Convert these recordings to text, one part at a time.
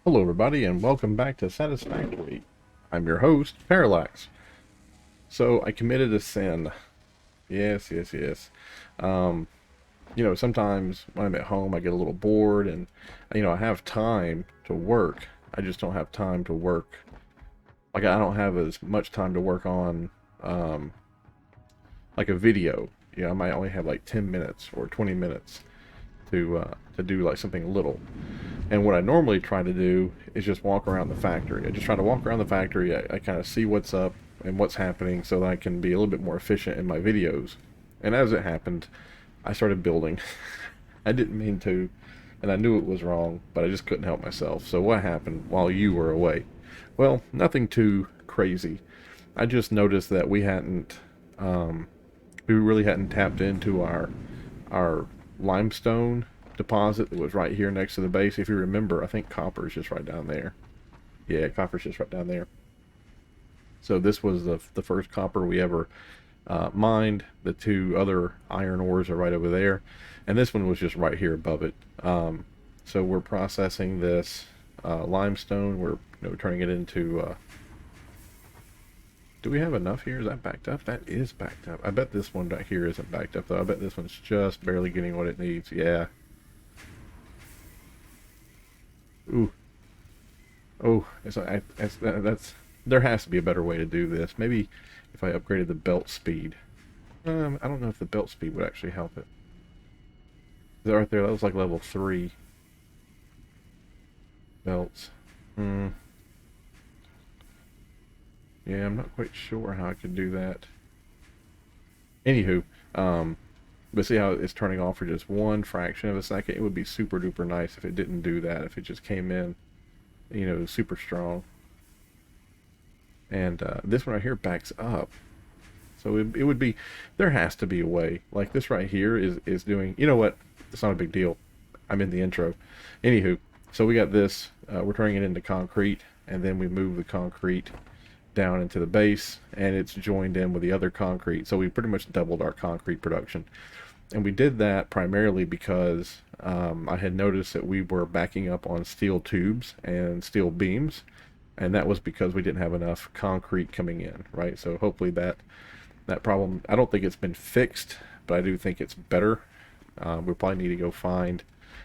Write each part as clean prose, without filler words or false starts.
Hello everybody and welcome back to Satisfactory. I'm your host, Parallax. So I committed a sin. Yes. Um, sometimes when I'm at home I get a little bored and I have time to work. I just don't have time to work. Like I don't have as much time to work on um, like a video. I might only have like 10 minutes or 20 minutes to do like something little. And what I normally try to do is just walk around the factory. I just try to walk around the factory. I kind of see what's up and what's happening so that I can be a little bit more efficient in my videos. And as it happened, I started building. I didn't mean to, and I knew it was wrong, but I just couldn't help myself. So what happened while you were away? Well, nothing too crazy. I just noticed that we really hadn't tapped into our limestone deposit that was right here next to the base. If you remember, I think copper's just right down there. Yeah, copper's just right down there. So this was the first copper we ever mined. The two other iron ores are right over there, and this one was just right here above it. So we're processing this limestone. We're turning it into. Do we have enough here? Is that backed up? That is backed up. I bet this one back here isn't backed up though. I bet this one's just barely getting what it needs. Yeah. Ooh. Oh, that's there has to be a better way to do this. Maybe if I upgraded the belt speed. I don't know if the belt speed would actually help it. That right there, that was like level 3 belts. Hmm. Yeah, I'm not quite sure how I could do that. Anywho, but see how it's turning off for just one fraction of a second? It would be super duper nice if it didn't do that, if it just came in, super strong. And this one right here backs up. So it would be, there has to be a way. Like this right here is doing, you know what? It's not a big deal. I'm in the intro. Anywho, so we got this, we're turning it into concrete, and then we move the concrete down into the base, and it's joined in with the other concrete. So we pretty much doubled our concrete production. And we did that primarily because I had noticed that we were backing up on steel tubes and steel beams, and that was because we didn't have enough concrete coming in, right? So hopefully that problem, I don't think it's been fixed, but I do think it's better. We probably need to go find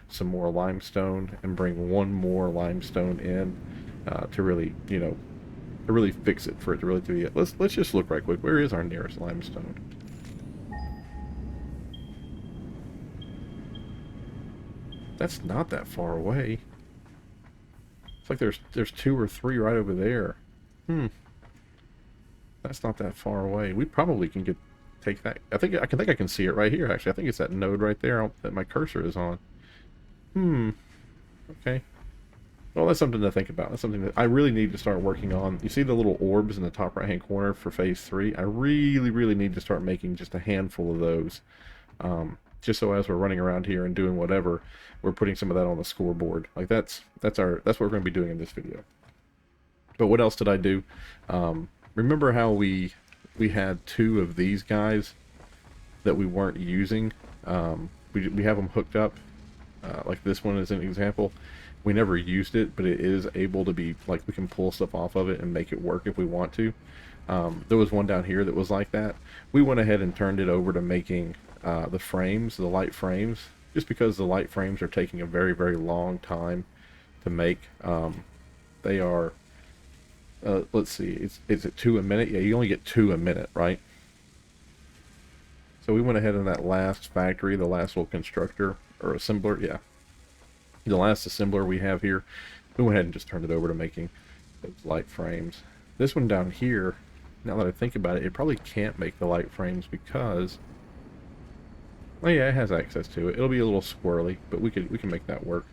some more limestone and bring one more limestone in to really, to really fix it, for it to really be it. Let's just look right quick. Where is our nearest limestone? That's not that far away. It's like there's 2 or 3 right over there. Hmm. That's not that far away. We probably can take that. I can see it right here. Actually, I think it's that node right there that my cursor is on. Hmm. Okay. Well, that's something to think about. That's something that I really need to start working on. You see the little orbs in the top right hand corner for phase 3? I really need to start making just a handful of those. Just so as we're running around here and doing whatever, we're putting some of that on the scoreboard. Like that's what we're going to be doing in this video. But what else did I do? Remember how we had 2 of these guys that we weren't using? We have them hooked up, like this one is an example. We never used it, but it is able to be, like, we can pull stuff off of it and make it work if we want to. There was one down here that was like that. We went ahead and turned it over to making the frames, the light frames, just because the light frames are taking a very long time to make. They are, let's see, is it 2 a minute? Yeah, you only get 2 a minute, right? So we went ahead in that last factory, the last little constructor or assembler, yeah, the last assembler we have here, we went ahead and just turned it over to making those light frames. This one down here, now that I think about it, it probably can't make the light frames because, oh yeah, it has access to it. It'll be a little squirrely, but we can make that work.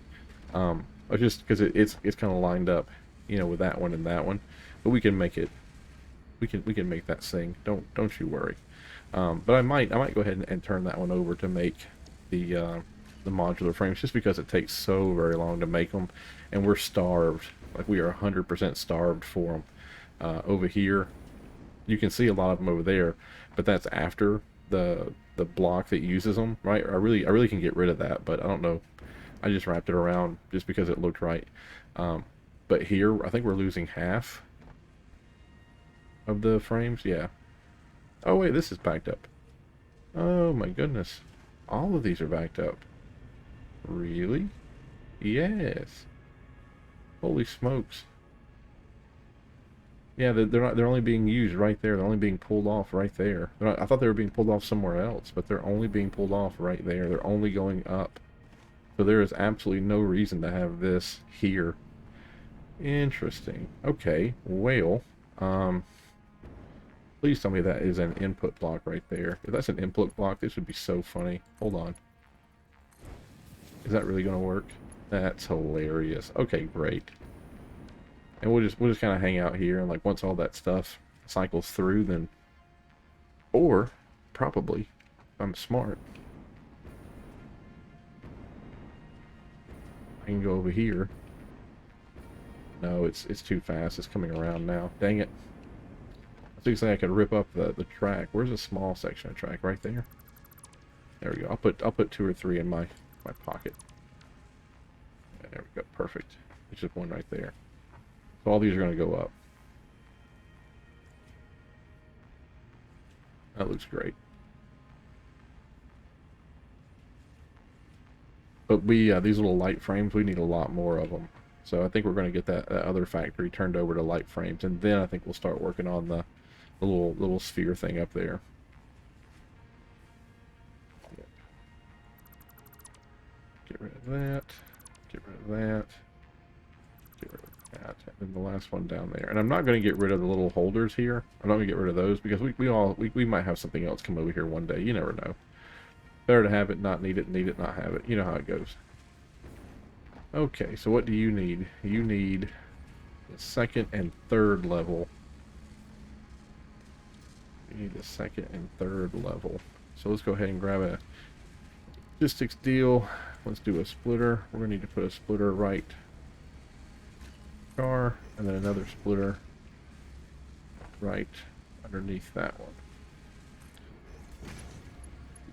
Just because it's kind of lined up, with that one and that one, but we can make it. We can make that sing. Don't you worry. But I might go ahead and turn that one over to make the modular frames, just because it takes so very long to make them, and we're starved. Like, we are 100% starved for them. Over here, you can see a lot of them over there, but that's after the block that uses them, right? I really can get rid of that, but I don't know I just wrapped it around just because it looked right. But here, I think we're losing half of the frames. Yeah. Oh wait, this is backed up. Oh my goodness. All of these are backed up. Really? Yes. Holy smokes. Yeah, they're only being used right there. They're only being pulled off right there. I thought they were being pulled off somewhere else, but they're only being pulled off right there. They're only going up. So there is absolutely no reason to have this here. Interesting. Okay, well, please tell me that is an input block right there. If that's an input block, this would be so funny. Hold on. Is that really going to work? That's hilarious. Okay, great. And we'll just kind of hang out here, and like once all that stuff cycles through, then, or probably, if I'm smart, I can go over here. No, it's too fast. It's coming around now. Dang it. I was thinking I could rip up the track. Where's a small section of track? Right there. There we go. I'll put 2 or 3 in my pocket. Yeah, there we go. Perfect. It's just one right there. So all these are going to go up. That looks great. But these little light frames, we need a lot more of them. So I think we're going to get that other factory turned over to light frames, and then I think we'll start working on the little sphere thing up there. Yep. Get rid of that. Get rid of that. Get rid of that. And then the last one down there. And I'm not going to get rid of the little holders here. I'm not going to get rid of those because we might have something else come over here one day. You never know. Better to have it, not need it, not have it. You know how it goes. Okay, so what do you need? You need the second and third level. You need the second and third level. So let's go ahead and grab a logistics deal. Let's do a splitter. We're going to need to put a splitter right car, and then another splitter right underneath that one.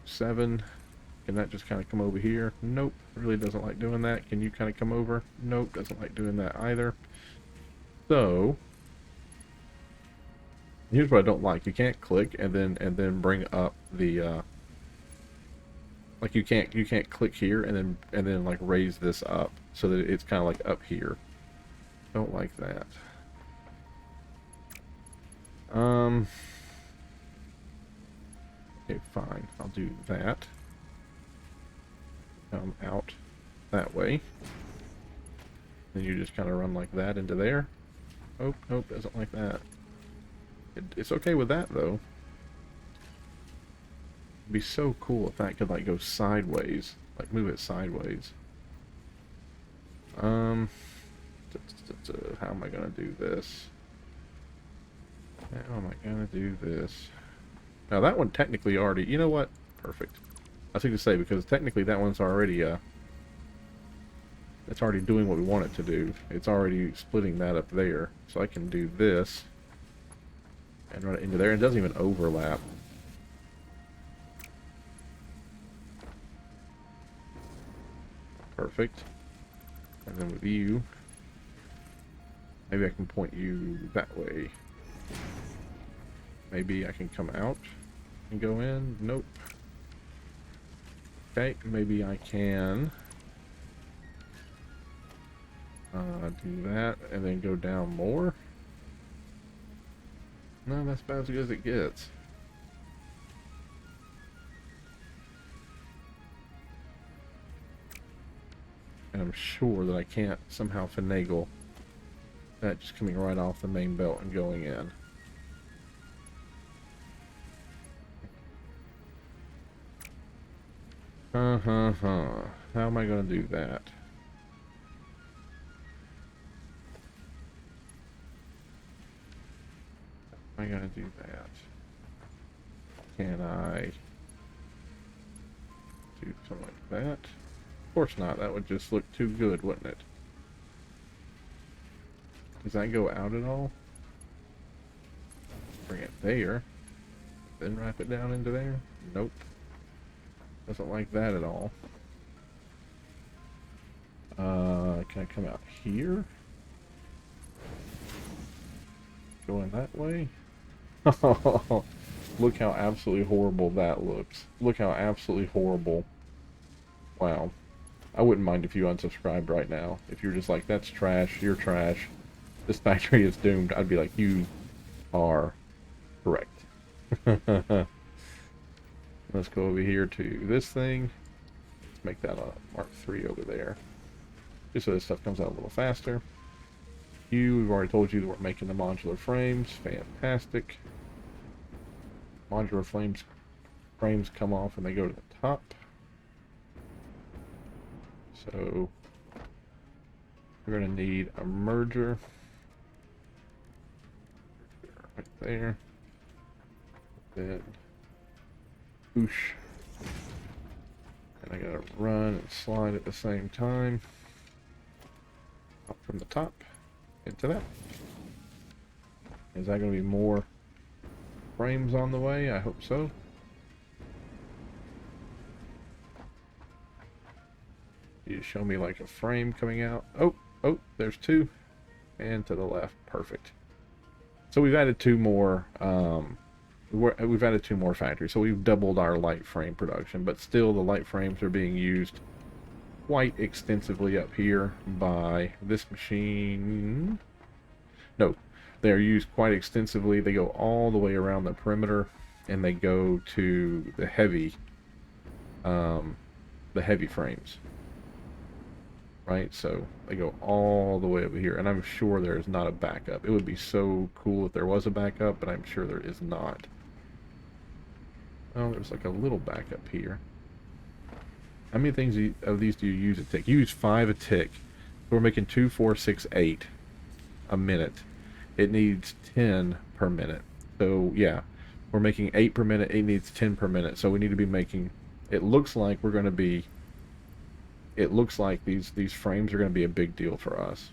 7. Can that just kind of come over here? Nope. Really doesn't like doing that. Can you kind of come over? Nope. Doesn't like doing that either. So here's what I don't like. You can't click and then bring up the like you can't click here and then like raise this up so that it's kind of like up here. Don't like that. Okay, fine. I'll do that. Come out that way. Then you just kind of run like that into there. Oh, nope, doesn't like that. It's okay with that, though. It'd be so cool if that could, like, go sideways. Like, move it sideways. How am I gonna do this? How am I gonna do this? Now, that one technically already... You know what? Perfect. I was going to say, because technically that one's already, it's already doing what we want it to do. It's already splitting that up there. So I can do this and run it into there. It doesn't even overlap. Perfect. And then with you, maybe I can point you that way. Maybe I can come out and go in. Nope. Okay, maybe I can do that and then go down more. No, that's about as good as it gets. And I'm sure that I can't somehow finagle that just coming right off the main belt and going in. How am I going to do that? How am I going to do that? Can I do something like that? Of course not. That would just look too good, wouldn't it? Does that go out at all? Bring it there. Then wrap it down into there? Nope. Doesn't like that at all. Can I come out here? Going that way? Look how absolutely horrible that looks. Look how absolutely horrible. Wow. I wouldn't mind if you unsubscribed right now. If you're just like, that's trash, you're trash, this factory is doomed, I'd be like, you are correct. Let's go over here to this thing. Let's make that a Mark III over there. Just so this stuff comes out a little faster. We've already told you that we're making the modular frames. Fantastic. Modular frames come off and they go to the top. So we're going to need a merger right there. Then whoosh. And I got to run and slide at the same time. Up from the top into that. Is that going to be more frames on the way? I hope so. You show me like a frame coming out. Oh, there's two. And to the left. Perfect. So we've added two more. We've added two more factories. So we've doubled our light frame production. But still, the light frames are being used quite extensively up here by this machine. No, they are used quite extensively. They go all the way around the perimeter, and they go to the heavy frames. Right, so they go all the way over here, and I'm sure there is not a backup. It would be so cool if there was a backup, but I'm sure there is not. Oh, there's like a little backup here. How many things of these do you use a tick? You use 5 a tick. So we're making 2, 4, 6, 8 a minute. It needs 10 per minute. So yeah, we're making 8 per minute. It needs 10 per minute. So we need to be making. It looks like we're going to be. It looks like these frames are going to be a big deal for us.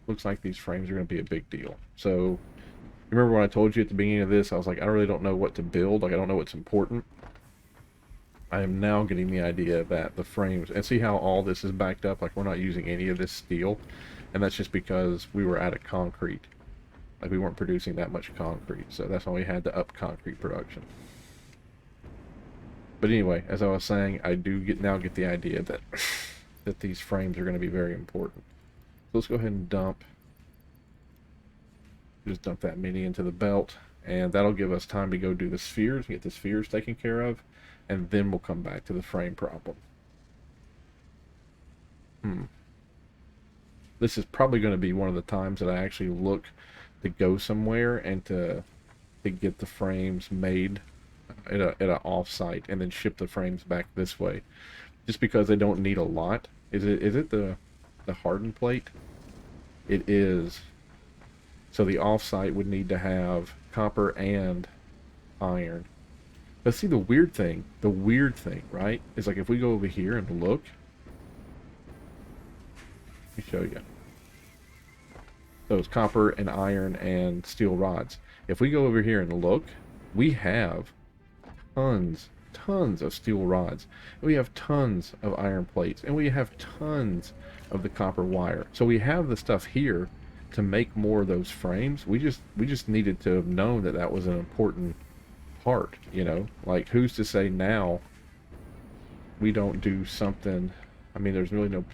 Looks like these frames are going to be a big deal. So, remember when I told you at the beginning of this, I was like, I really don't know what to build. Like, I don't know what's important. I am now getting the idea that the frames, and see how all this is backed up? Like, we're not using any of this steel. And that's just because we were out of concrete. Like, we weren't producing that much concrete. So that's why we had to up concrete production. But anyway, as I was saying, I do now get the idea that that these frames are going to be very important. So let's go ahead and just dump that mini into the belt, and that'll give us time to go do the spheres, get the spheres taken care of, and then we'll come back to the frame problem. This is probably going to be one of the times that I actually look to go somewhere and to get the frames made at a off-site and then ship the frames back this way, just because they don't need a lot. Is it the hardened plate? It is. So the off-site would need to have copper and iron. But see, the weird thing, right, is like if we go over here and look, let me show you. So it's copper and iron and steel rods. If we go over here and look, we have tons of steel rods. We have tons of iron plates, and we have tons of the copper wire. So we have the stuff here to make more of those frames. We just needed to have known that that was an important part, you know? Like, who's to say now we don't do something? I mean, there's really no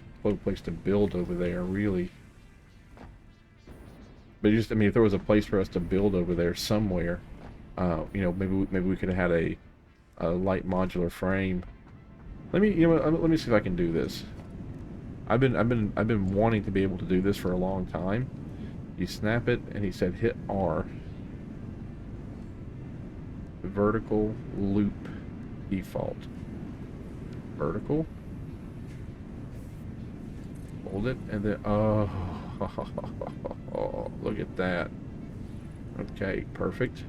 place to build over there, really. But just, I mean, if there was a place for us to build over there somewhere, you know, maybe we could have had a light modular frame. Let me see if I can do this. I've been wanting to be able to do this for a long time. You snap it, and he said hit R. Vertical loop default. Vertical. Hold it, and then oh, look at that. Okay, perfect.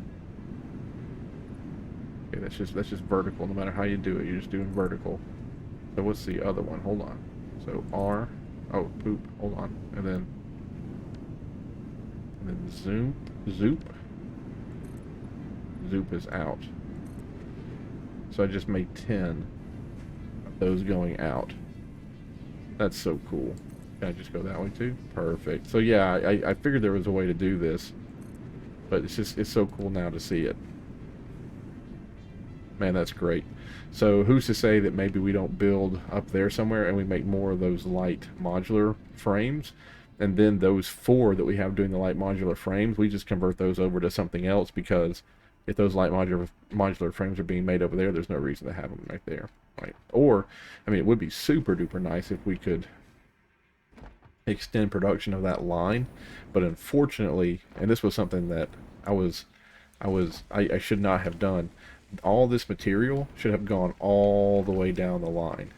Okay, that's just vertical. No matter how you do it, you're just doing vertical. So what's the other one? Hold on. So R. Oh, poop. Hold on. And then zoom. Zoop. Zoop is out. So I just made 10. those going out. That's so cool. Can I just go that way too? Perfect. So yeah, I figured there was a way to do this, but it's so cool now to see it. Man, that's great. So who's to say that maybe we don't build up there somewhere and we make more of those light modular frames, and then those 4 that we have doing the light modular frames, we just convert those over to something else, because if those light modular frames are being made over there, there's no reason to have them right there, right? Or, I mean, it would be super duper nice if we could extend production of that line, but unfortunately, and this was something that I should not have done. All this material should have gone all the way down the line,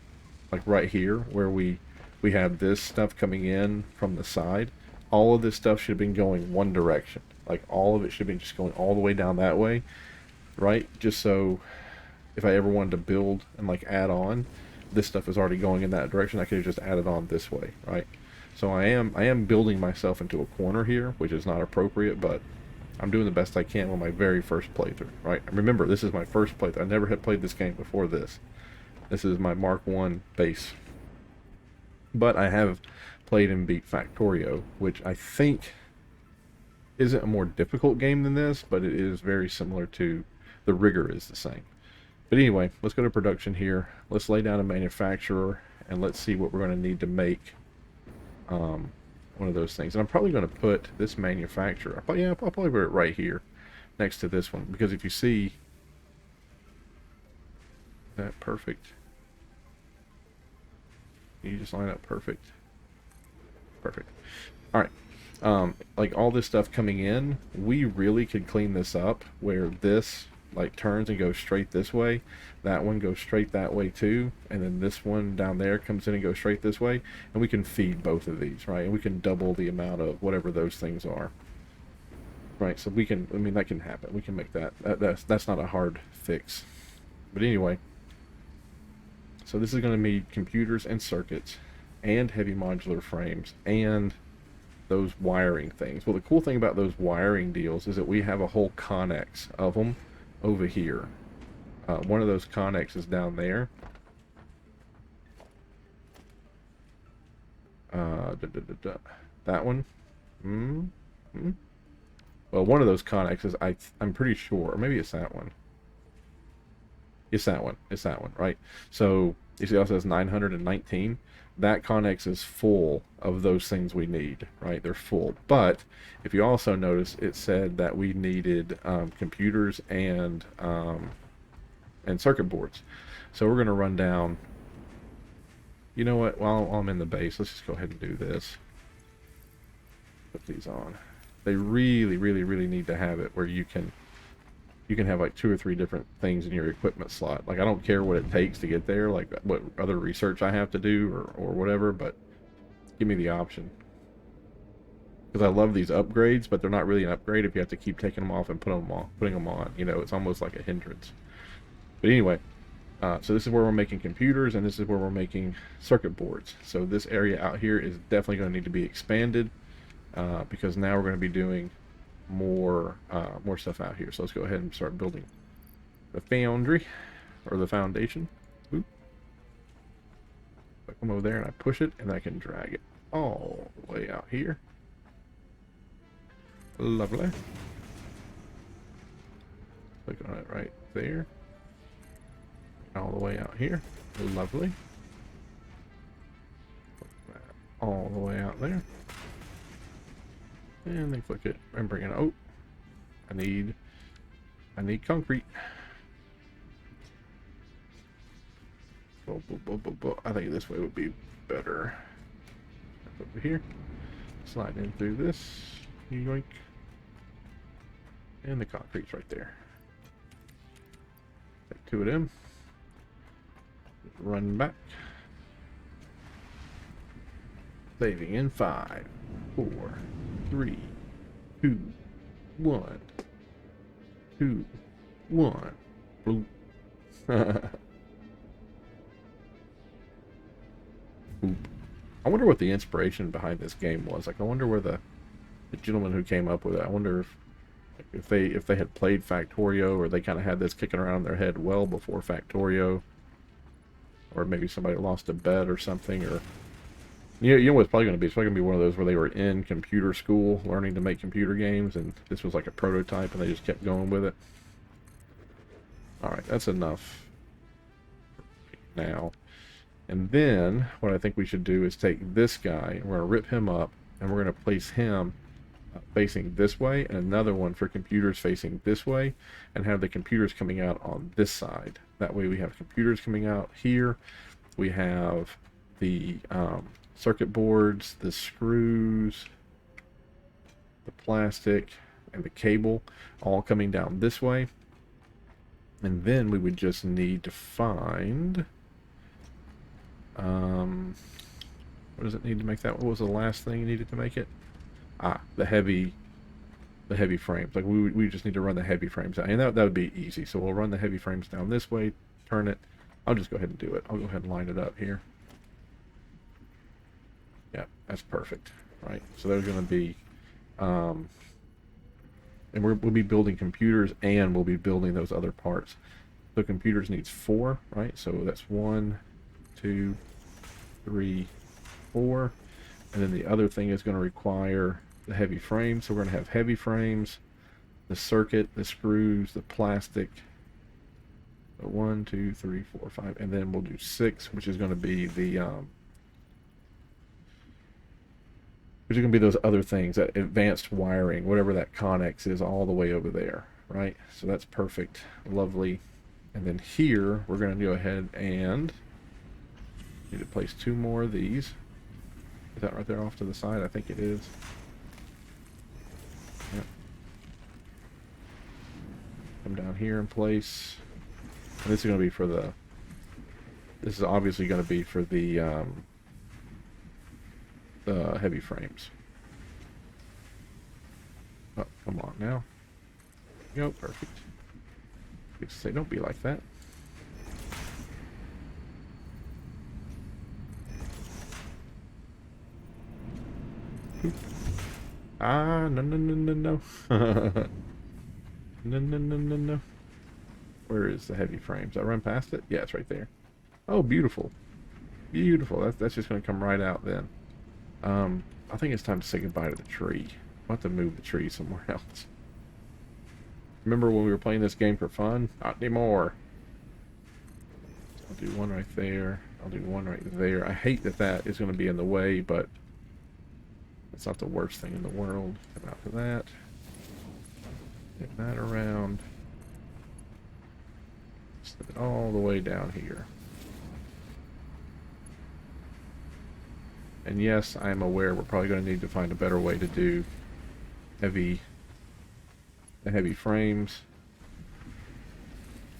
like right here where we have this stuff coming in from the side. All of this stuff should have been going one direction, like all of it should have been just going all the way down that way, right? Just so if I ever wanted to build and like add on, this stuff is already going in that direction. I could have just added on this way, right? So I am building myself into a corner here, which is not appropriate, but I'm doing the best I can on my very first playthrough, right? Remember, this is my first playthrough. I never had played this game before this. This is my Mark 1 base. But I have played and beat Factorio, which I think isn't a more difficult game than this, but it is very similar to, the rigor is the same. But anyway, let's go to production here. Let's lay down a manufacturer, and let's see what we're going to need to make one of those things. And I'm probably going to put this manufacturer, I'll probably put it right here next to this one, because if you see that, perfect. You just line up perfect. Perfect. All right. Like all this stuff coming in, we really could clean this up where this like turns and goes straight this way, that one goes straight that way too, and then this one down there comes in and goes straight this way, and we can feed both of these, right? And we can double the amount of whatever those things are, right? So we can, I mean, that can happen. We can make that. That's not a hard fix. But anyway, so this is going to need computers and circuits and heavy modular frames and those wiring things. Well, the cool thing about those wiring deals is that we have a whole connex of them over here. One of those connexes down there. That one. Well, one of those connexes, I'm pretty sure, or maybe it's that one. It's that one. It's that one, right? So you see, it also says 919. That connex is full of those things we need, right? They're full. But if you also notice, it said that we needed computers and circuit boards. So we're going to run down. You know what? While I'm in the base, let's just go ahead and do this. Put these on. They really, really, really need to have it where you can have like 2 or 3 different things in your equipment slot. Like, I don't care what it takes to get there, like what other research I have to do or whatever, but give me the option. Because I love these upgrades, but they're not really an upgrade if you have to keep taking them off and putting them on. You know, it's almost like a hindrance. But anyway, so this is where we're making computers, and this is where we're making circuit boards. So this area out here is definitely going to need to be expanded, because now we're going to be doing more stuff out here. So let's go ahead and start building the foundry, or the foundation. Oop. I come over there and I push it, and I can drag it all the way out here. Lovely. Click on it right there. All the way out here. Lovely. All the way out there. And then click it and bring it. Oh, I need concrete. I think this way would be better. Over here, slide in through this. Yoink. And the concrete's right there. Take 2 of them. Run back. Saving in 5, 4, 3, 2, 1. 2, 1. Boop. Boop. I wonder what the inspiration behind this game was. Like, I wonder where the gentleman who came up with it, I wonder if they had played Factorio, or they kind of had this kicking around in their head well before Factorio. or maybe somebody lost a bet or something, or you know what it's probably going to be. It's probably going to be one of those where they were in computer school learning to make computer games, and this was like a prototype, and they just kept going with it. All right, that's enough now. And then what I think we should do is take this guy, and we're going to rip him up, and we're going to place him facing this way, and another one for computers facing this way, and have the computers coming out on this side. That way we have computers coming out here. We have the circuit boards, the screws, the plastic, and the cable all coming down this way. And then we would just need to find what does it need to make that? What was the last thing you needed to make it? The heavy frames. Like we just need to run the heavy frames out, and that would be easy. So we'll run the heavy frames down this way, turn it. I'll just go ahead and do it. I'll go ahead and line it up here. Yeah, that's perfect. Right. So there's going to be, and we'll be building computers, and we'll be building those other parts. So computers needs 4, right? So that's 1, 2, 3, 4. And then the other thing is going to require the heavy frames. So we're going to have heavy frames, the circuit, the screws, the plastic. So 1, 2, 3, 4, 5, and then we'll do 6, which is going to be the which are going to be those other things, that advanced wiring, whatever that connex is, all the way over there, right? So that's perfect, lovely. And then here we're going to go ahead and need to place 2 more of these. Is that right there off to the side? I think it is. Yep. Come down here in place. And this is going to be for the... This is obviously going to be for the heavy frames. Oh, come on now. Go, perfect. Say, don't be like that. No, no, no, no, no. No, no, no, no, no. Where is the heavy frames? I run past it? Yeah, it's right there. Oh, beautiful. Beautiful. That's just going to come right out then. I think it's time to say goodbye to the tree. I'll have to move the tree somewhere else. Remember when we were playing this game for fun? Not anymore. I'll do one right there. I'll do one right there. I hate that that is going to be in the way, but it's not the worst thing in the world. Come out to that. Get that around. Slip it all the way down here. And yes, I am aware we're probably going to need to find a better way to do the heavy frames.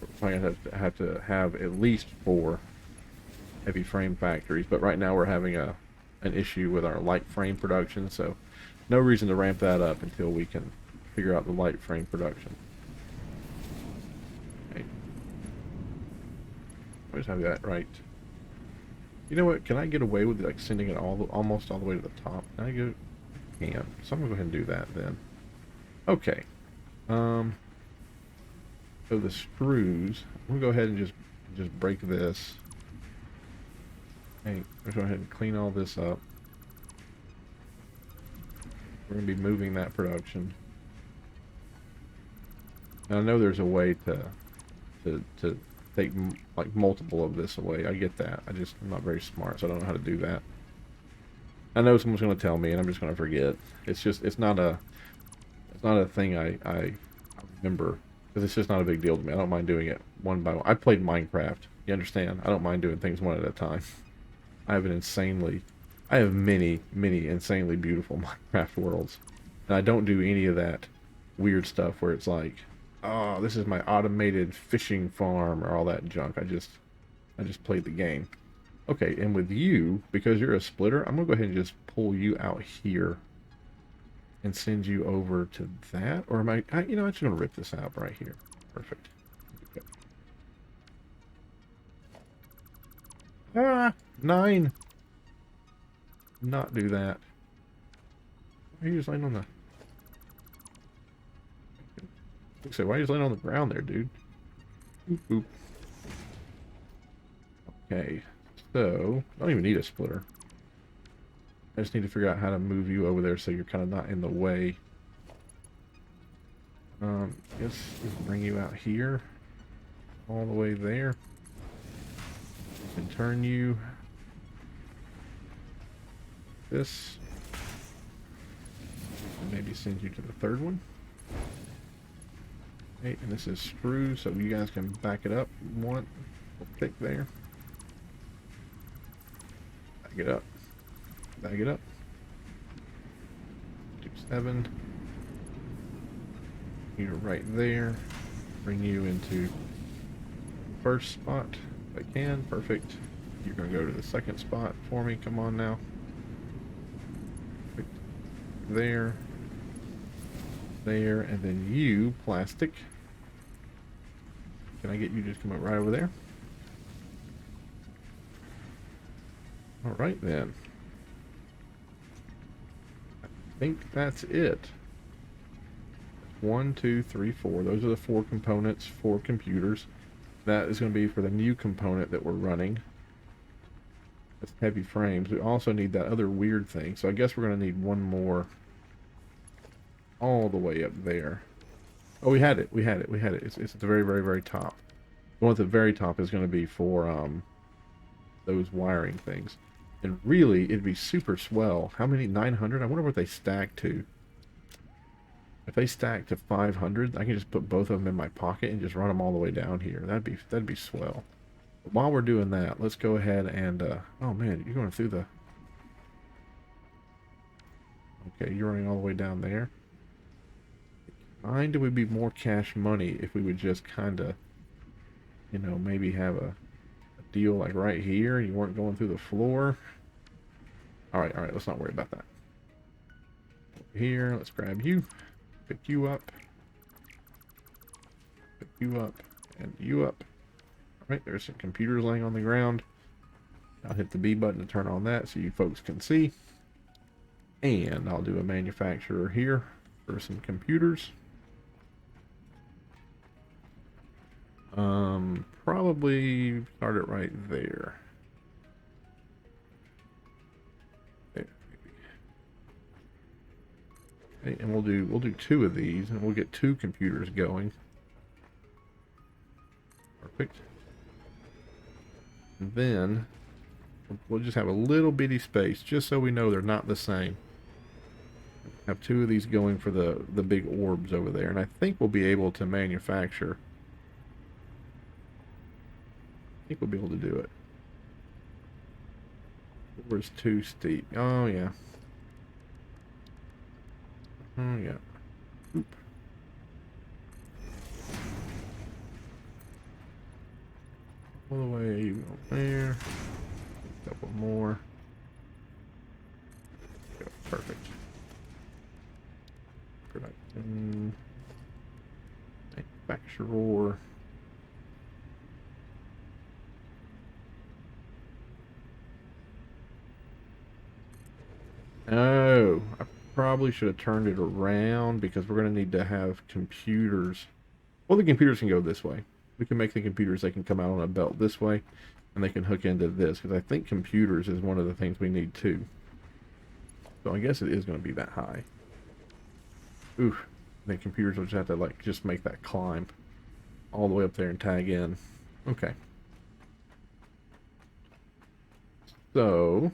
We're probably going to have at least 4 heavy frame factories, but right now we're having an issue with our light frame production, so no reason to ramp that up until we can figure out the light frame production. Okay. Let's have that right. You know what? Can I get away with like sending it almost all the way to the top? Can I go? Can. So I'm gonna go ahead and do that then. Okay. So the screws. I'm gonna go ahead and just break this. Hey, let's go ahead and clean all this up. We're gonna be moving that production. Now, I know there's a way to take like multiple of this away. I get that. I'm not very smart, so I don't know how to do that. I know someone's going to tell me, and I'm just going to forget. It's not a thing I remember, because it's just not a big deal to me. I don't mind doing it one by one. I played Minecraft. You understand? I don't mind doing things one at a time. I have many insanely beautiful Minecraft worlds, and I don't do any of that weird stuff where it's like, oh, this is my automated fishing farm or all that junk. I just played the game. Okay, and with you, because you're a splitter, I'm gonna go ahead and just pull you out here and send you over to that. Or am I'm just gonna rip this out right here. Perfect. Okay. Ah, 9. Not do that. Why are you just laying on the... So why are you just laying on the ground there, dude? Oop, oop. Okay, so I don't even need a splitter. I just need to figure out how to move you over there so you're kind of not in the way. Let's just bring you out here, all the way there, and turn you this, and maybe send you to the third one. Okay, and this is screw, so you guys can back it up. One, click there. Back it up. Back it up. 7. You're right there. Bring you into the first spot if I can. Perfect. You're going to go to the second spot for me. Come on now. Perfect. There. There. And then you, plastic. Can I get you to just come up right over there? Alright then. I think that's it. 1, 2, 3, 4. Those are the 4 components for computers. That is going to be for the new component that we're running. That's heavy frames. We also need that other weird thing. So I guess we're going to need one more all the way up there. Oh, we had it. We had it. We had it. It's at the very, very, very top. The one at the very top is going to be for those wiring things. And really, it'd be super swell. How many? 900? I wonder what they stack to. If they stack to 500, I can just put both of them in my pocket and just run them all the way down here. That'd be swell. But while we're doing that, let's go ahead and oh man, you're going through the. Okay, you're running all the way down there. Kind of would be more cash money if we would just kind of, you know, maybe have a deal like right here. You weren't going through the floor. All right, let's not worry about that. Over here, let's grab you. Pick you up, and you up. Alright, there's some computers laying on the ground. I'll hit the B button to turn on that so you folks can see. And I'll do a manufacturer here for some computers. Probably start it right there. Okay, and we'll do 2 of these, and we'll get 2 computers going. Perfect. And then we'll just have a little bitty space, just so we know they're not the same. Have 2 of these going for the big orbs over there, and I think we'll be able to manufacture. I think we'll be able to do it. Where's too steep? Oh yeah. Oh yeah. Oop. All the way over there. A couple more. Go. Perfect. Production. Manufacturer. Oh, I probably should have turned it around because we're going to need to have computers. Well, the computers can go this way. We can make the computers, they can come out on a belt this way, and they can hook into this, because I think computers is one of the things we need too. So I guess it is going to be that high. Oof. I think computers will just have to, like, just make that climb all the way up there and tag in. Okay. So,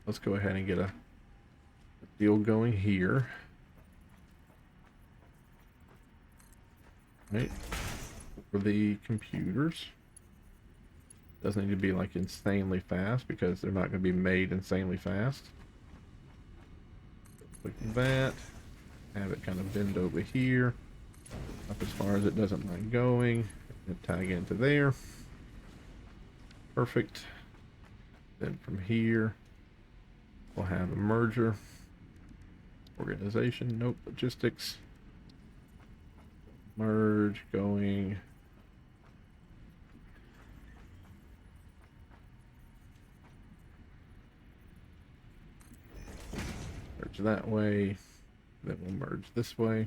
let's go ahead and get a deal going here. Right. For the computers. Doesn't need to be like insanely fast because they're not going to be made insanely fast. Click that. Have it kind of bend over here. Up as far as it doesn't mind going. And tag into there. Perfect. Then from here, we'll have a merger. Organization, nope, logistics. Merge going. Merge that way. Then we'll merge this way.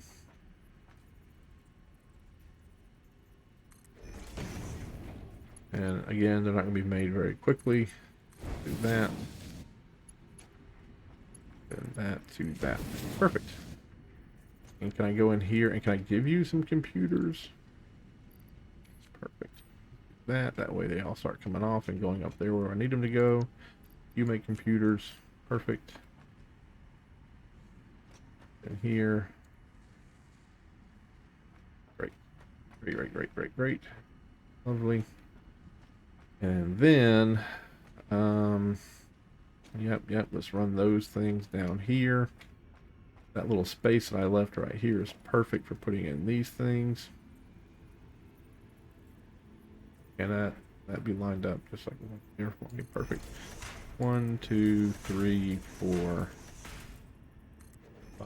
And again, they're not going to be made very quickly. Do that. And that to that. Perfect. And can I go in here and can I give you some computers? Perfect. That way they all start coming off and going up there where I need them to go. You make computers. Perfect. And here. Great. Great. Lovely. And then, yep, let's run those things down here. That little space that I left right here is perfect for putting in these things. Can that be lined up just like one here for me? Perfect. 1, 2, 3, 4,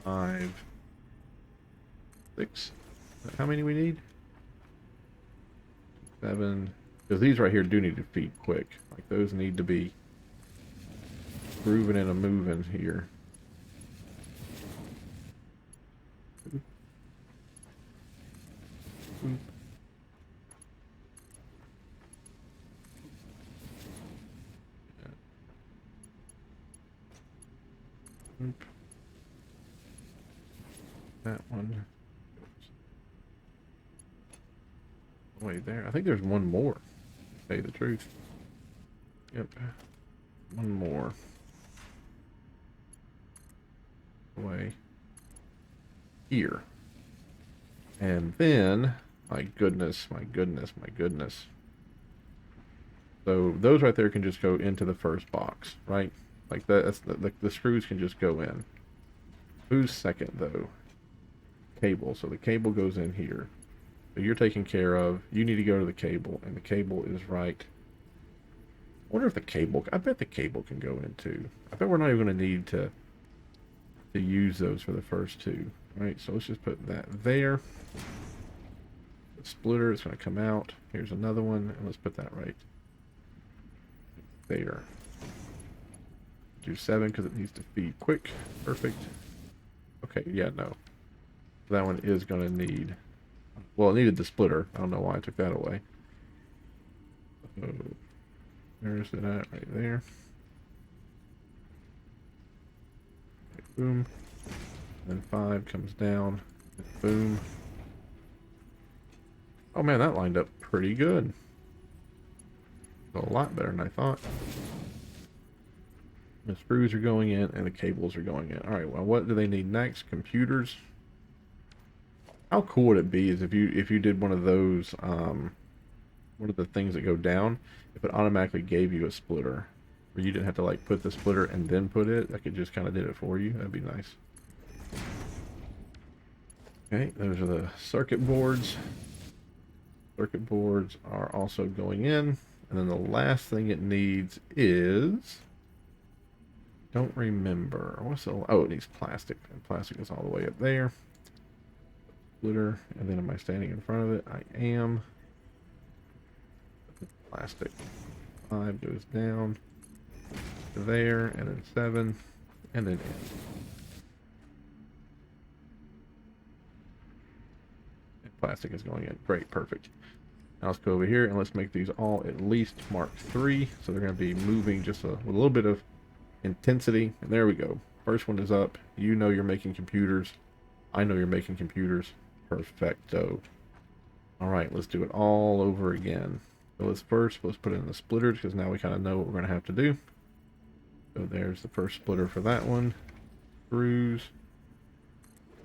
5, 6. How many we need? 7. Because these right here do need to feed quick. Like those need to be grooving and a moving here. That one. Wait, there. I think there's one more. To tell you the truth. Yep. One more. Away. Here. And then, my goodness. So those right there can just go into the first box, right? Like that's the screws can just go in. Who's second though? Cable. So the cable goes in here. So you're taken care of. You need to go to the cable, and the cable is right. I wonder if the cable. I bet the cable can go in too. I bet we're not even going to need to use those for the first two. Right. So let's just put that there. The splitter is going to come out. Here's another one, and let's put that right there. Do 7 because it needs to feed quick. Perfect. Okay. Yeah. No. That one is going to need. Well, it needed the splitter. I don't know why I took that away. So, there's it at right there. Okay, boom. Then 5 comes down. Boom. Oh man, that lined up pretty good. A lot better than I thought. The screws are going in and the cables are going in. Alright, well, what do they need next? Computers. How cool would it be is if you did one of those, one of the things that go down, if it automatically gave you a splitter, where you didn't have to like put the splitter and then put it, like it just kind of did it for you. That'd be nice. Okay, those are the circuit boards. Circuit boards are also going in, and then the last thing it needs is, don't remember, what's the, oh, it needs plastic, and plastic is all the way up there. Splitter, and then am I standing in front of it? I am. Plastic. 5 goes down to there, and then 7, and then in. And plastic is going in. Great, perfect. Now let's go over here and let's make these all at least Mark 3. So they're going to be moving just with a little bit of intensity. And there we go. First one is up. You know you're making computers. I know you're making computers. Perfecto. Alright, let's do it all over again. So let's put in the splitters because now we kind of know what we're going to have to do. So there's the first splitter for that one. Screws.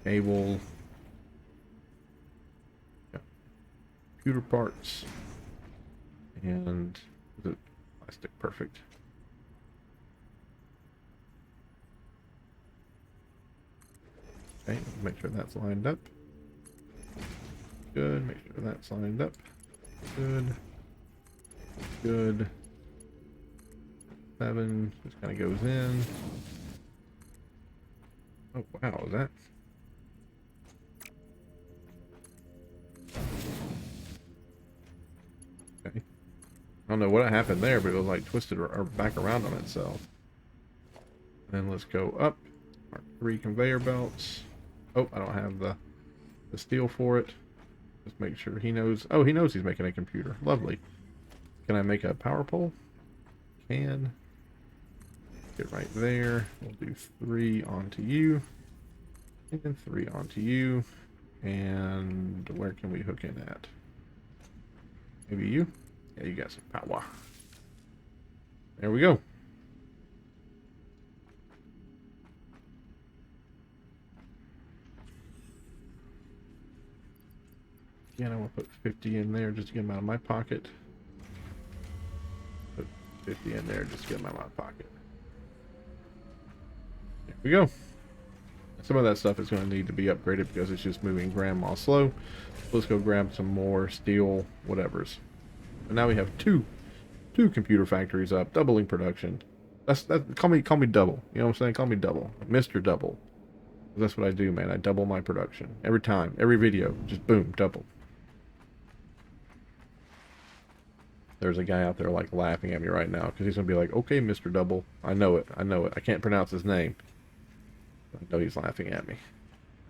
Cable. Yeah. Computer parts. And the plastic. Perfect. Okay, make sure that's lined up. Good, make sure that's lined up. Good. Good. 7 just kind of goes in. Oh wow, is that? Okay. I don't know what happened there, but it was like twisted or back around on itself. Then let's go up. Mark 3 conveyor belts. Oh, I don't have the steel for it. Just make sure he knows. Oh, he knows he's making a computer. Lovely. Can I make a power pole? Can. Get right there. We'll do 3 onto you. And 3 onto you. And where can we hook in at? Maybe you? Yeah, you got some power. There we go. Again, I want to put 50 in there just to get them out of my pocket. Put 50 in there just to get them out of my pocket. There we go. Some of that stuff is going to need to be upgraded because it's just moving grandma slow. Let's go grab some more steel whatevers. And now we have two computer factories up, doubling production. Call me double. You know what I'm saying? Call me double, Mr. Double. That's what I do, man. I double my production every time, every video. Just boom, double. There's a guy out there like laughing at me right now because he's gonna be like, "Okay, Mr. Double, I know it. I can't pronounce his name. I know he's laughing at me.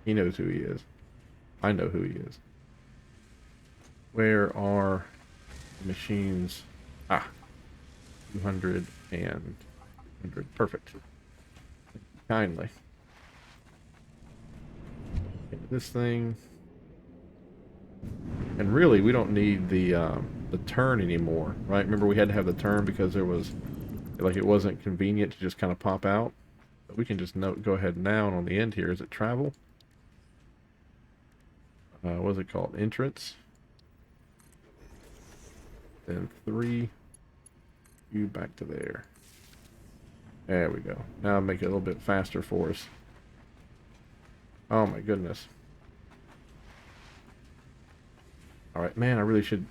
He knows who he is. I know who he is. Where are the machines? Ah, 200 and 100. Perfect. Kindly. This thing. And really, we don't need the turn anymore, right? Remember, we had to have the turn because there was, like, it wasn't convenient to just kind of pop out. But we can just go ahead now, and on the end here, is it travel? What is it called? Entrance. Then 3. You back to there. There we go. Now make it a little bit faster for us. Oh my goodness. Alright, man, I really should...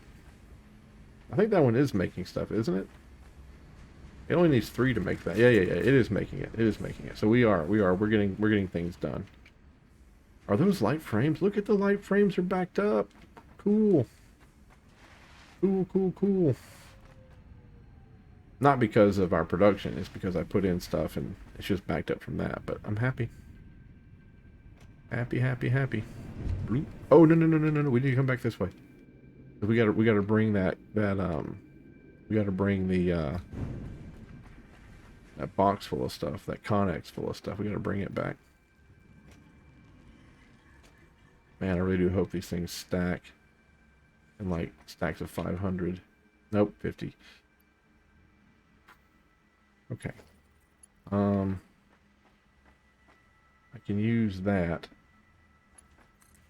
I think that one is making stuff, isn't it? It only needs 3 to make that. Yeah. It is making it. It is making it. So we're getting things done. Are those light frames? Look at the light frames are backed up. Cool. Cool. Not because of our production, it's because I put in stuff and it's just backed up from that, but I'm happy. Happy. Oh, no. We need to come back this way. We gotta bring that box full of stuff, that Connex full of stuff. We gotta bring it back. Man, I really do hope these things stack. And like stacks of 500. Nope, 50. Okay. I can use that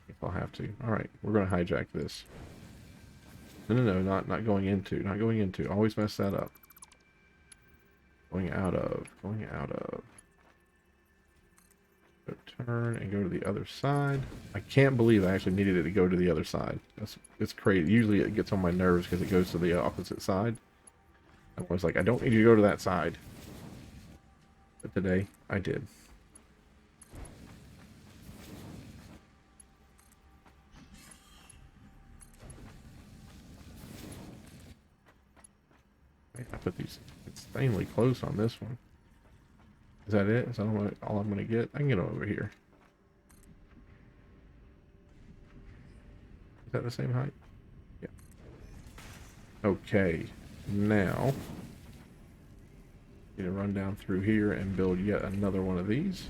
if I'll have to. Alright, we're gonna hijack this. No, not going into. Not going into. Always mess that up. Going out of. Go turn and go to the other side. I can't believe I actually needed it to go to the other side. It's crazy. Usually it gets on my nerves because it goes to the opposite side. I was like, I don't need you to go to that side. But today, I did. I put these insanely close on this one. Is that it? Is that all I'm going to get? I can get over here. Is that the same height? Yeah. Okay. Now, need to run down through here and build yet another one of these.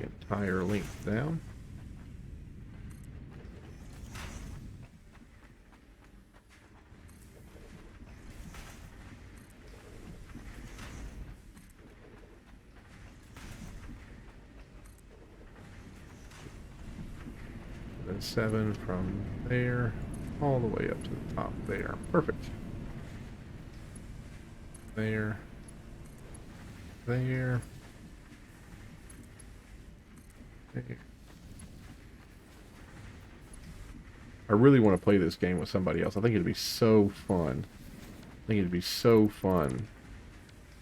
Entire length down. Then 7 from there all the way up to the top there. Perfect. There. There. There. I really want to play this game with somebody else. I think it'd be so fun.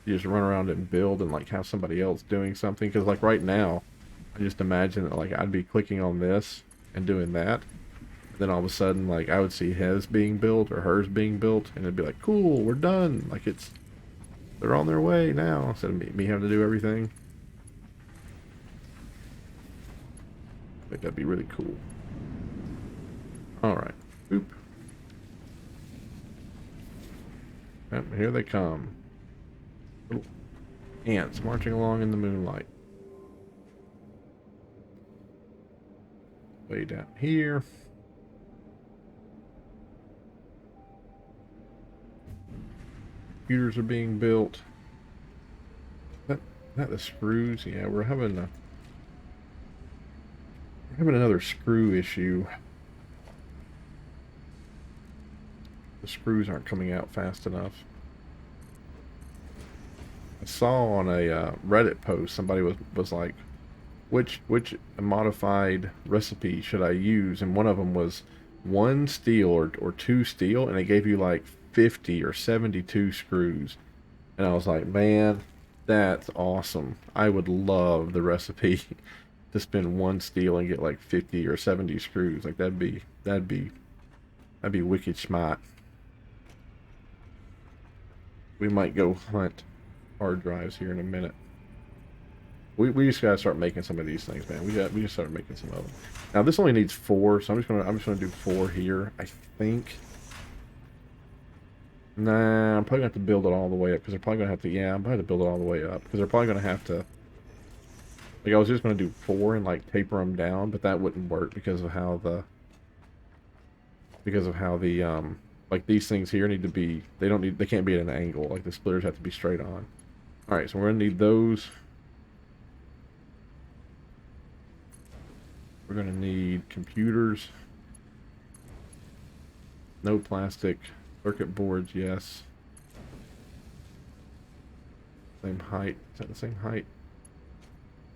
To just run around and build and like have somebody else doing something. Because like right now, I just imagine that like I'd be clicking on this and doing that. Then all of a sudden, like I would see his being built or hers being built, and it'd be like, cool, we're done. Like they're on their way now, instead of me having to do everything. I think that'd be really cool. Alright. Oop. Yep, here they come. Little ants marching along in the moonlight. Way down here. Computers are being built. That the screws? Yeah, we're having another screw issue. The screws aren't coming out fast enough. I saw on a Reddit post somebody was like, which modified recipe should I use? And one of them was one steel or two steel, and it gave you like 50 or 72 screws. And I was like, man, that's awesome. I would love the recipe to spend one steel and get like 50 or 70 screws. Like that'd be wicked smart. We might go hunt hard drives here in a minute. We just gotta start making some of these things, man. We just started making some of them. Now this only needs 4, so I'm just gonna do 4 here. I think. Nah, I'm probably gonna have to build it all the way up because they're probably gonna have to. Yeah, I'm probably gonna build it all the way up because they're probably gonna have to. Like I was just gonna do 4 and like taper them down, but that wouldn't work because of how the. Like these things here need to be. They can't be at an angle. Like the splitters have to be straight on. All right, so we're gonna need those. We're gonna need computers. No plastic. Circuit boards, yes. Same height. Is that the same height?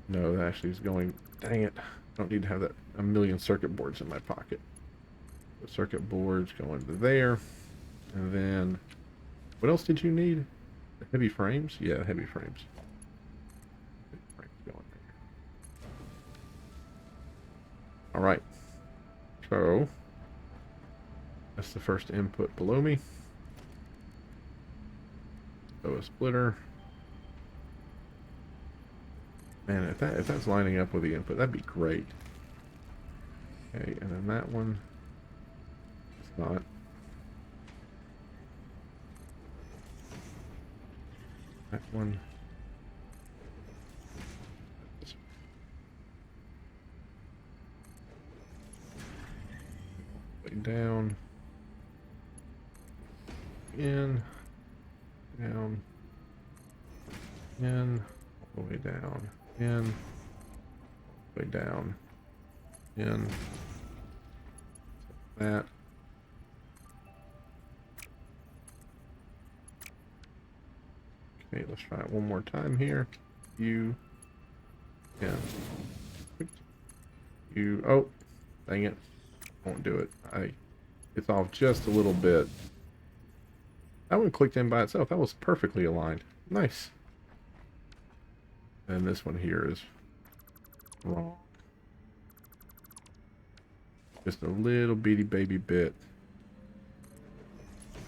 No, that actually is going... Dang it. I don't need to have that a million circuit boards in my pocket. The circuit boards go into there. And then... What else did you need? The heavy frames? Yeah, heavy frames. Heavy frames going there. Alright. So... That's the first input below me. So a splitter. Man, if that's lining up with the input, that'd be great. Okay, and then that one. It's not. That one. Way down. In, down, in, all the way down, in, way down, in, that. Okay, let's try it one more time here. You, yeah, you, oh, dang it, won't do it. It's off just a little bit. That one clicked in by itself. That was perfectly aligned. Nice. And this one here is wrong. Just a little bitty baby bit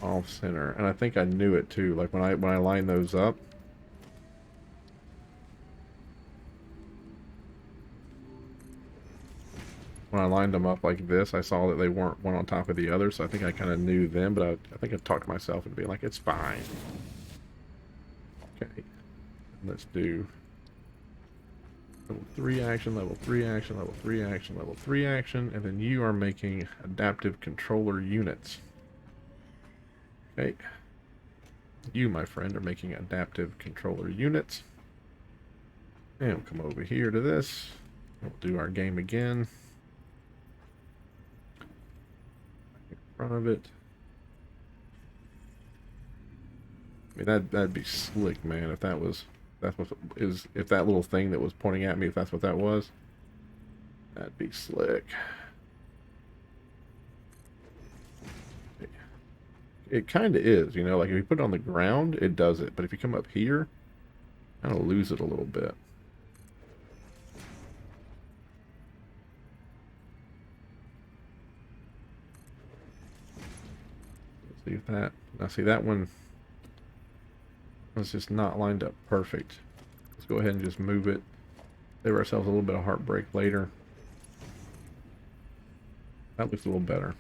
off center. And I think I knew it too. Like when I lined those up. When I lined them up like this, I saw that they weren't one on top of the other, so I think I kind of knew them, but I think I talked myself into being like, it's fine. Okay, let's do level 3 action, level 3 action, level 3 action, level 3 action, and then you are making adaptive controller units. Okay, you, my friend, are making adaptive controller units. And we'll come over here to this. We'll do our game again. Front of it. I mean that'd be slick, man. If if that little thing that was pointing at me, if that's what that was, that'd be slick. It kind of is, you know. Like if you put it on the ground, it does it, but if you come up here, kind of lose it a little bit. See if that, now see that one was just not lined up perfect. Let's go ahead and just move it. Save ourselves a little bit of heartbreak later. That looks a little better.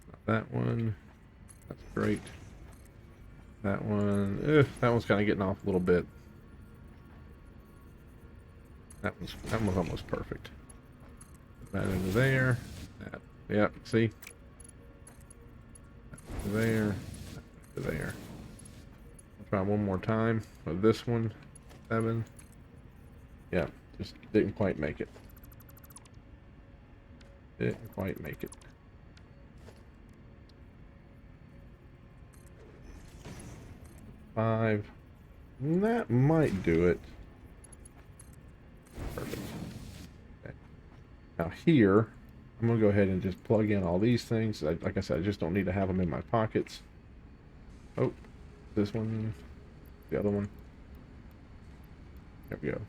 Not that one. That's great. That one, that one's kind of getting off a little bit. That one's almost perfect. Put that into there. That, yep, see? There, there. I'll try one more time with this one. 7. Yeah, just didn't quite make it. Didn't quite make it. 5. That might do it. Perfect. Okay. Now here, I'm going to go ahead and just plug in all these things. Like I said, I just don't need to have them in my pockets. Oh, this one, the other one. There we go.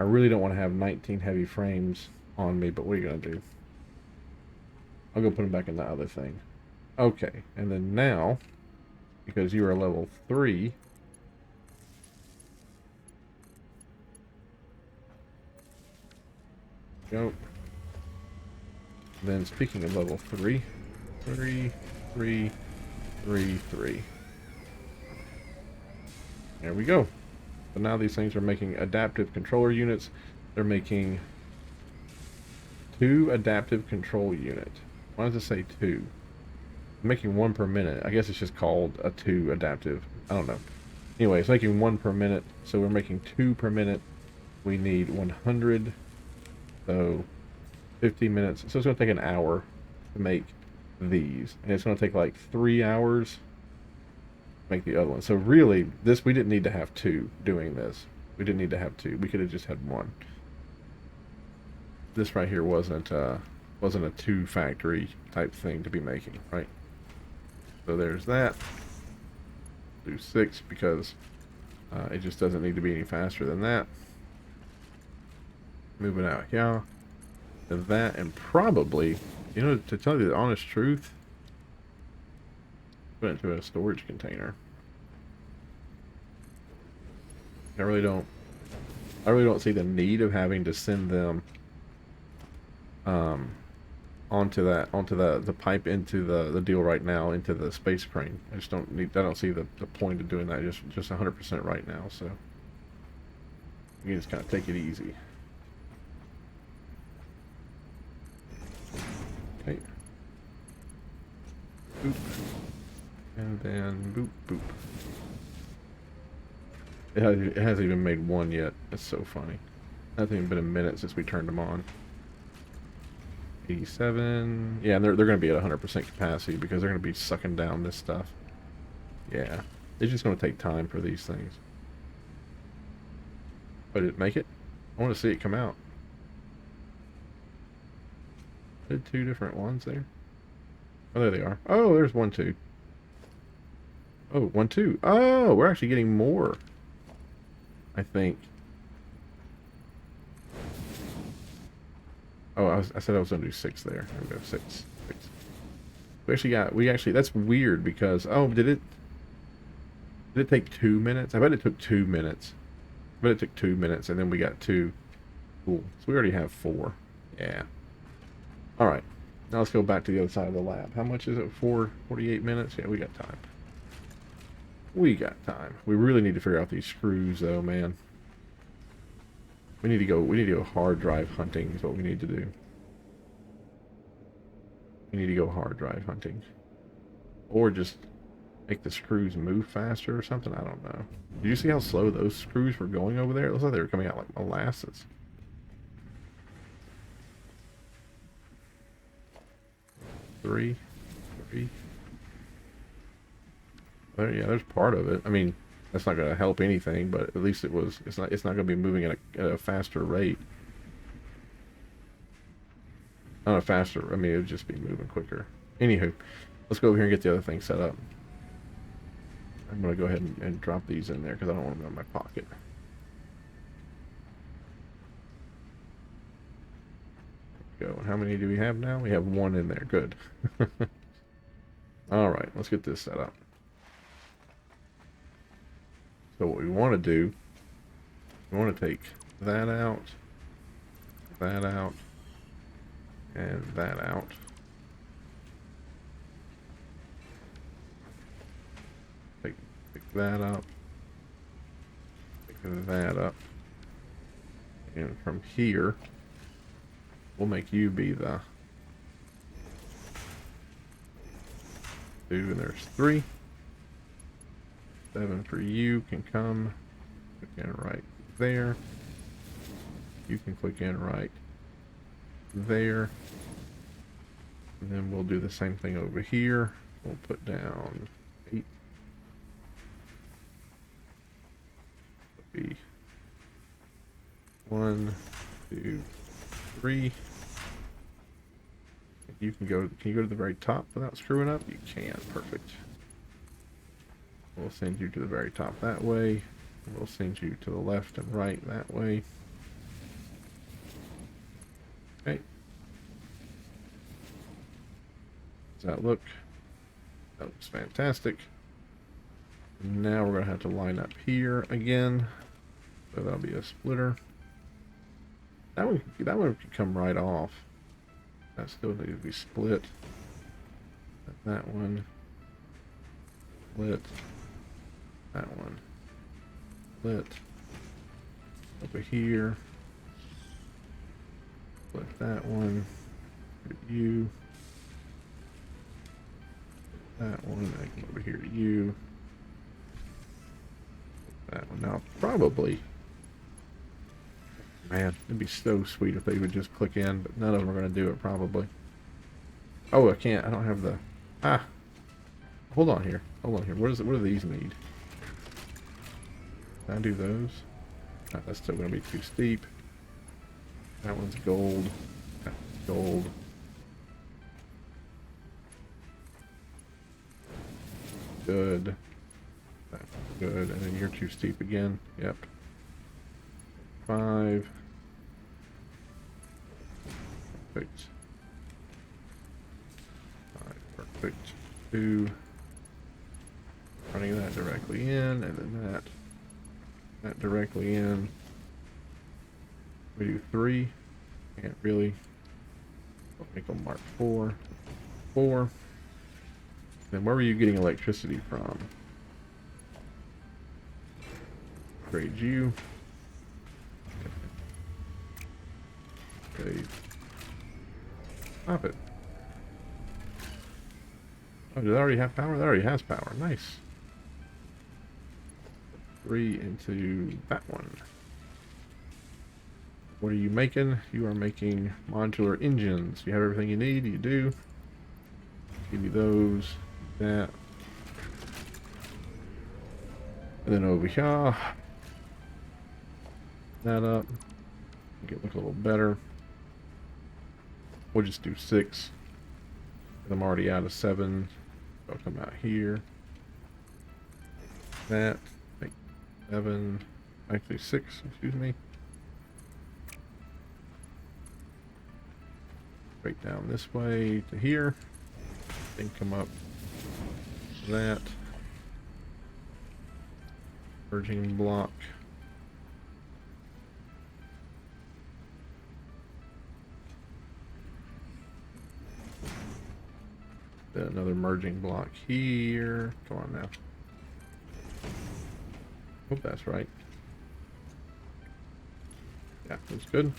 I really don't want to have 19 heavy frames on me, but what are you going to do? I'll go put them back in the other thing. Okay, and then now, because you are level 3, go. Then speaking of level 3, 3, 3, 3, 3. There we go. So now these things are making adaptive controller units. They're making 2 adaptive control unit. Why does it say 2? I'm making 1 per minute. I guess it's just called a 2 adaptive. I don't know. Anyway, it's making 1 per minute. So we're making 2 per minute. We need 100. So 50 minutes. So it's going to take an hour to make these. And it's going to take like 3 hours to make the other one. So really, this, we didn't need to have 2 doing this. We didn't need to have 2. We could have just had 1. This right here wasn't a 2 factory type thing to be making, right? So there's that. Do 6 because it just doesn't need to be any faster than that. Moving out here. To that, and probably, you know, to tell you the honest truth, put it into a storage container. I really don't see the need of having to send them onto the pipe into the deal right now into the space crane. I don't see the point of doing that just 100% right now. So you just kind of take it easy. Okay. Boop. And then boop, boop. It hasn't even made 1 yet. That's so funny. It hasn't even been a minute since we turned them on. 87. Yeah, and they're going to be at 100% capacity because they're going to be sucking down this stuff. Yeah. It's just going to take time for these things. But did it make it? I want to see it come out. Did 2 different ones there? Oh, there they are. Oh, there's 1, 2. Oh, 1, 2. Oh, we're actually getting more. I think. Oh, I said I was going to do 6 there. There we go, 6. We actually, that's weird because, oh, did it take 2 minutes? I bet it took 2 minutes. I bet it took 2 minutes and then we got 2. Cool. So we already have 4. Yeah. Alright, now let's go back to the other side of the lab. How much is it? 48 minutes? Yeah, we got time. We got time. We really need to figure out these screws though, man. We need to go hard drive hunting is what we need to do. We need to go hard drive hunting. Or just make the screws move faster or something, I don't know. Did you see how slow those screws were going over there? It looks like they were coming out like molasses. Three. There, yeah, there's part of it. I mean, that's not going to help anything, but at least it's not going to be moving at a faster rate. Not a faster, I mean, it would just be moving quicker. Anywho, let's go over here and get the other thing set up. I'm going to go ahead and drop these in there because I don't want them in my pocket. Go. And how many do we have now? We have 1 in there. Good. All right, let's get this set up. So what we want to do, we want to take that out, and that out. Take that up. Pick that up. And from here, we'll make you be the 2, and there's 3. 7 for you can come. Click in right there. You can click in right there. And then we'll do the same thing over here. We'll put down 8. Be 1, 2, 3. You can go. Can you go to the very top without screwing up? You can. Perfect. We'll send you to the very top that way. We'll send you to the left and right that way. Okay. Does that look? That looks fantastic. Now we're going to have to line up here again. So that'll be a splitter. That one could come right off. That still needs to be split. That one. Split. That one. Split. Over here. Split that one. Put you. That one. I can over here to you. That one. Now probably. Man, it'd be so sweet if they would just click in, but none of them are going to do it probably. Oh, I can't. I don't have the... Ah! Hold on here. Hold on here. What do these need? Can I do those? No, that's still going to be too steep. That one's gold. That's gold. Good. That's good. And then you're too steep again. Yep. 5. Perfect. 5, perfect. 2. Running that directly in, and then that directly in. We do 3. Can't really. I'll make them mark 4. 4. Then where were you getting electricity from? Grade you. Okay. Stop it. Oh, does it already have power? That already has power. Nice. 3 into that one. What are you making? You are making modular engines. You have everything you need? You do. Give me those. That. And then over here. That up. Make it look a little better. We'll just do 6. I'm already out of 7. I'll come out here. That. Make 7. Actually 6, excuse me. Right down this way to here. Then come up that. Merging block. Then another merging block here. Come on now. Hope that's right. Yeah, that's good.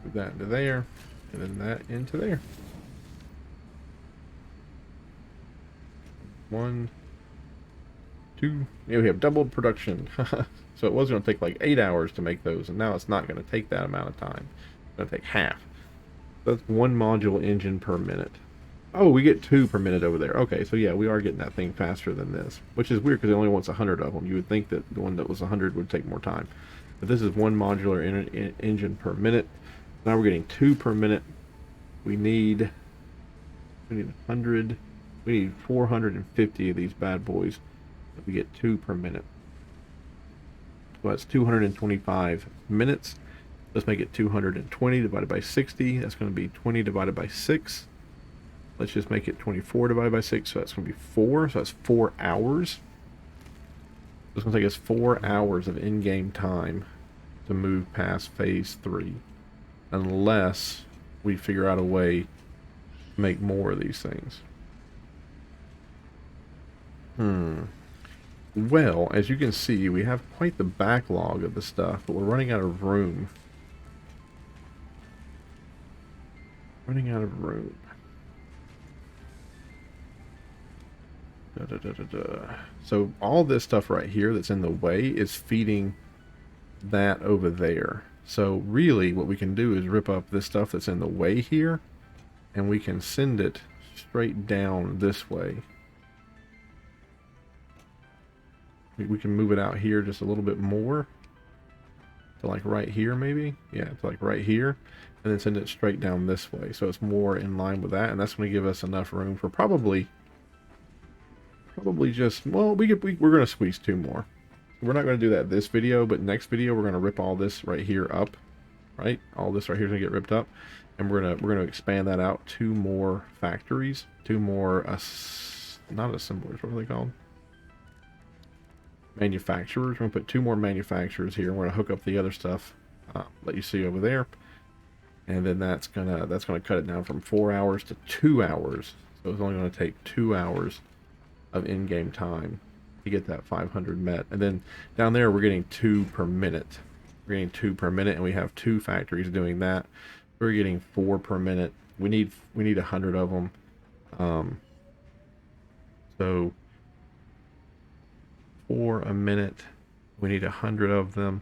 Put that into there, and then that into there. 1, 2. Yeah, we have doubled production. So it was going to take like 8 hours to make those, and now it's not going to take that amount of time. It's going to take half. That's 1 module engine per minute. Oh, we get 2 per minute over there. Okay, so yeah, we are getting that thing faster than this, which is weird because it only wants 100 of them. You would think that the one that was 100 would take more time. But this is 1 modular engine per minute. Now we're getting 2 per minute. We need 100. We need 450 of these bad boys. We get 2 per minute. So that's 225 minutes. Let's make it 220 divided by 60. That's going to be 20 divided by 6. Let's just make it 24 divided by 6. So that's going to be 4. So that's 4 hours. It's going to take us 4 hours of in-game time to move past phase 3. Unless we figure out a way to make more of these things. Hmm. Well, as you can see, we have quite the backlog of the stuff, but we're running out of room. Running out of room. Da, da, da, da, da. So all this stuff right here that's in the way is feeding that over there. So really what we can do is rip up this stuff that's in the way here, and we can send it straight down this way. We can move it out here just a little bit more to like right here maybe. Yeah, to like right here, and then send it straight down this way. So it's more in line with that, and that's going to give us enough room for probably just, well, we're going to squeeze 2 more. We're not going to do that this video, but next video we're going to rip all this right here up, right? All this right here is going to get ripped up, and we're going to expand that out 2 more factories, 2 more not assemblers, what are they called? Manufacturers. We're going to put 2 more manufacturers here. We're going to hook up the other stuff that you see over there, and then that's gonna cut it down from 4 hours to 2 hours. So it's only going to take 2 hours of in-game time to get that 500 met. And then down there we're getting 2 per minute. We're getting 2 per minute, and we have 2 factories doing that. We're getting 4 per minute. We need 100 of them. So 4 a minute. We need 100 of them.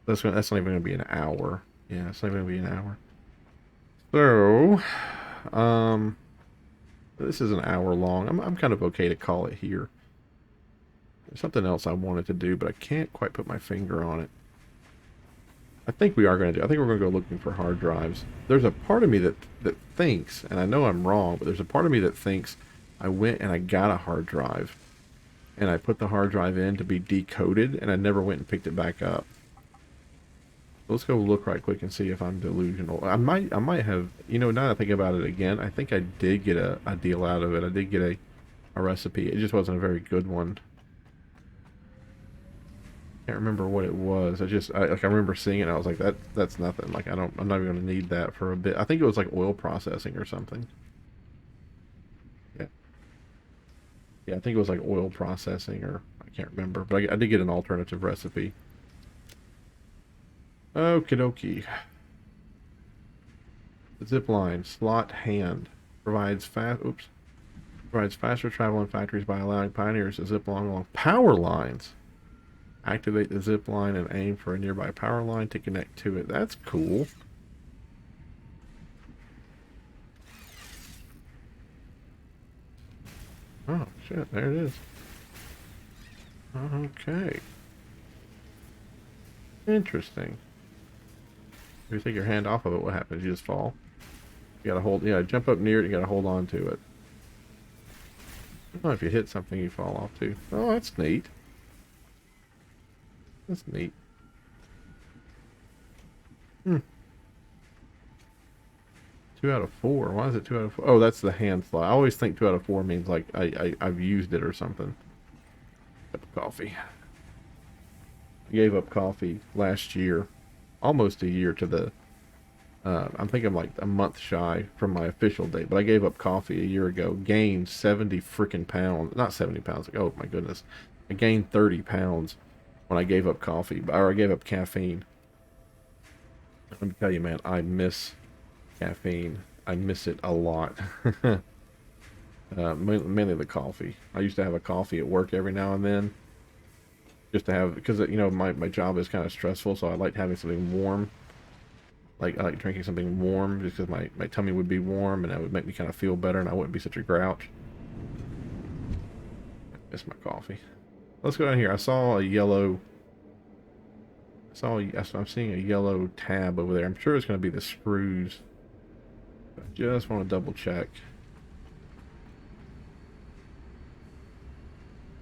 That's not even going to be an hour. Yeah, it's not even going to be an hour. So, this is an hour long. I'm kind of okay to call it here. There's something else I wanted to do, but I can't quite put my finger on it. I think we are going to do. I think we're going to go looking for hard drives. There's a part of me that thinks, and I know I'm wrong, but there's a part of me that thinks I went and I got a hard drive, and I put the hard drive in to be decoded, and I never went and picked it back up. Let's go look right quick and see if I'm delusional. I might have, you know, now that I think about it again, I think I did get a deal out of it. I did get a recipe. It just wasn't a very good one. Can't remember what it was. I remember seeing it and I was like, that's nothing. Like I'm not even gonna need that for a bit. I think it was like oil processing or something. Yeah. Yeah, I think it was like oil processing, or I can't remember, but I did get an alternative recipe. Okie dokie. The zip line slot hand provides faster travel in factories by allowing pioneers to zip along power lines. Activate the zip line and aim for a nearby power line to connect to it. That's cool. Oh shit, there it is. Okay. Interesting. If you take your hand off of it, what happens? You just fall. You gotta hold, yeah, jump up near it, you gotta hold on to it. Oh, if you hit something, you fall off too. Oh, that's neat. That's neat. 2 out of 4. Why is it 2 out of 4? Oh, that's the hand slot. I always think 2 out of 4 means like I've used it or something. Cup of coffee. I gave up coffee last year. Almost a year to the... I'm thinking like a month shy from my official date, but I gave up coffee a year ago. Gained 70 freaking pounds. Not 70 pounds. Like, oh my goodness. I gained 30 pounds when I gave up coffee, or I gave up caffeine. Let me tell you, man, I miss caffeine. I miss it a lot. Mainly the coffee. I used to have a coffee at work every now and then, just to have, because you know my job is kind of stressful, so I like having something warm. Like I like drinking something warm, just because my tummy would be warm and that would make me kind of feel better, and I wouldn't be such a grouch. I miss my coffee. Let's go down here. I saw a yellow. I'm seeing a yellow tab over there. I'm sure it's going to be the screws. I just want to double check.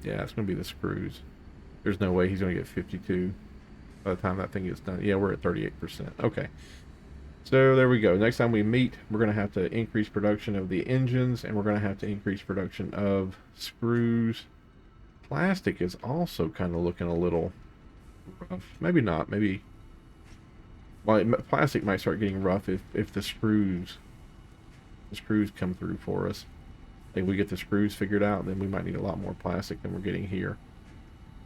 Yeah, it's going to be the screws. There's no way he's going to get 52 by the time that thing gets done. Yeah, we're at 38%. Okay. So there we go. Next time we meet, we're going to have to increase production of the engines, and we're going to have to increase production of screws. Plastic is also kind of looking a little rough. Maybe not. Maybe Well, plastic might start getting rough if the screws come through for us. If we get the screws figured out, then we might need a lot more plastic than we're getting here.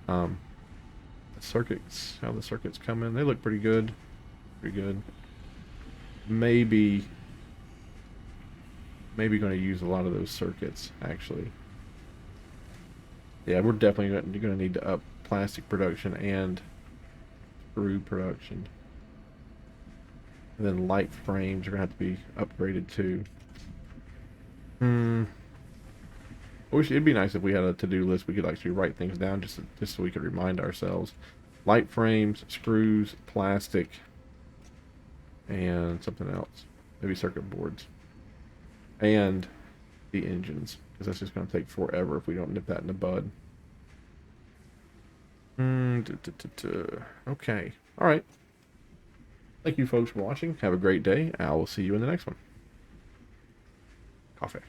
The circuits, how the circuits come in, they look pretty good. Pretty good. Maybe going to use a lot of those circuits, actually. Yeah, we're definitely going to need to up plastic production and screw production. And then light frames are going to have to be upgraded too. I wish it'd be nice if we had a to-do list we could actually write things down just so we could remind ourselves. Light frames, screws, plastic, and something else. Maybe circuit boards. And the engines, because that's just going to take forever if we don't nip that in the bud. Okay. All right. Thank you folks for watching. Have a great day. I will see you in the next one. Coffee.